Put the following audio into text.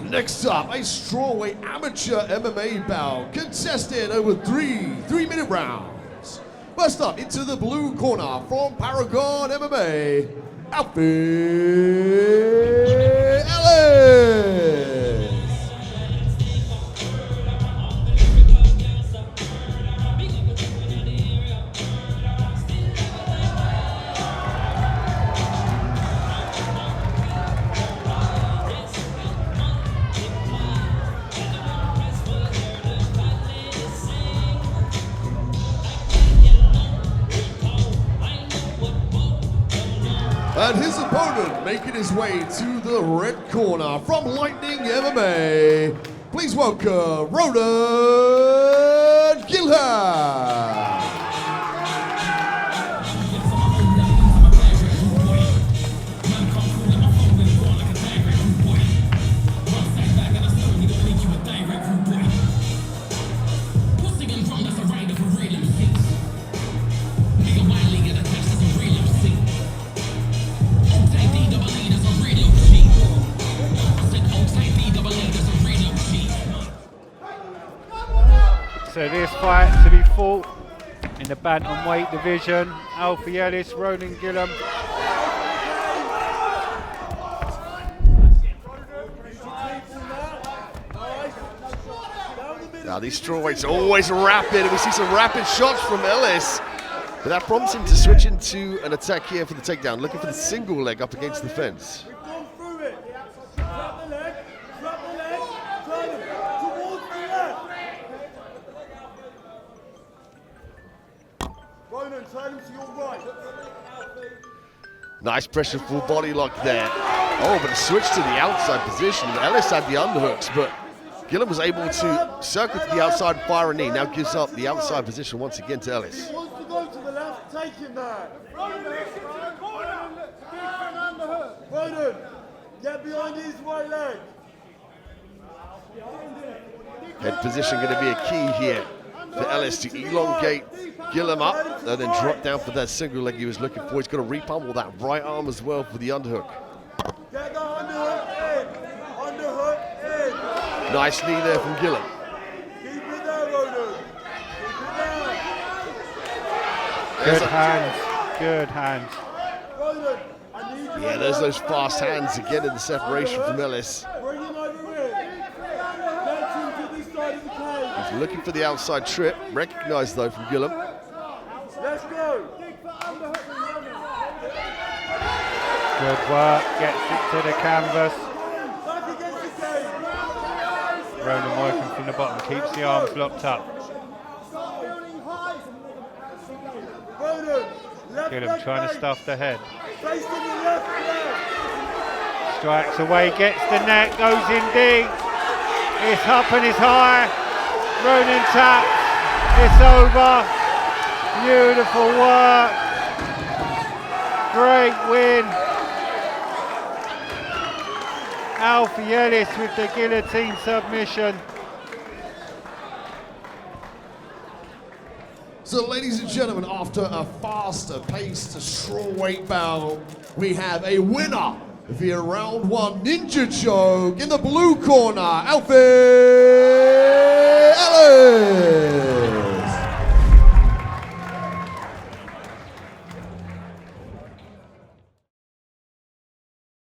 Next up, a strawweight amateur MMA bout contested over three-minute rounds. First up, into the blue corner from Paragon MMA, Alfie Ellis. And his opponent making his way to the red corner from Lightning MMA. Please welcome Ronan Gillham. So this fight to be fought in the bantamweight division. Alfie Ellis, Ronan Gillham. Now these strawweights are always rapid, and we see some rapid shots from Ellis. But that prompts him to switch into an attack here for the takedown, looking for the single leg up against the fence. Nice pressure, full body lock there. Oh, but a switch to the outside position. Ellis had the underhooks, but Gillham was able to circle to the outside and fire a knee. Now gives up the outside position once again to Ellis. He wants to go to the left, take him there. Ronan, get behind his right leg. Head position going to be a key here for Ellis to elongate Gillham up and then drop down for that single leg he was looking for. He's got to repummel that right arm as well for the underhook. Get the underhook in. Underhook in. Nice knee there from Gillham. Keep it there, Ronan. Keep it there. Good hands, good hands. Ronan, I need you. Yeah, there's those fast hands again in the separation from Ellis. Bring him over in. Get him to this side of the cage. He's looking for the outside trip. Recognized though from Gillham. Let's go. Good work, gets it to the canvas. Back against the cage. Ronan working from the bottom, keeps the arms locked up. Ronan, left Gillham leg trying to base. stuff the head. Face to the left leg. Strikes away, gets the neck, goes in deep. It's up and it's high. Ronan taps. It's over. Beautiful work. Great win. Alfie Ellis with the guillotine submission. So ladies and gentlemen, after a faster-paced strawweight bout, we have a winner via round one ninja choke in the blue corner, Alfie Ellis.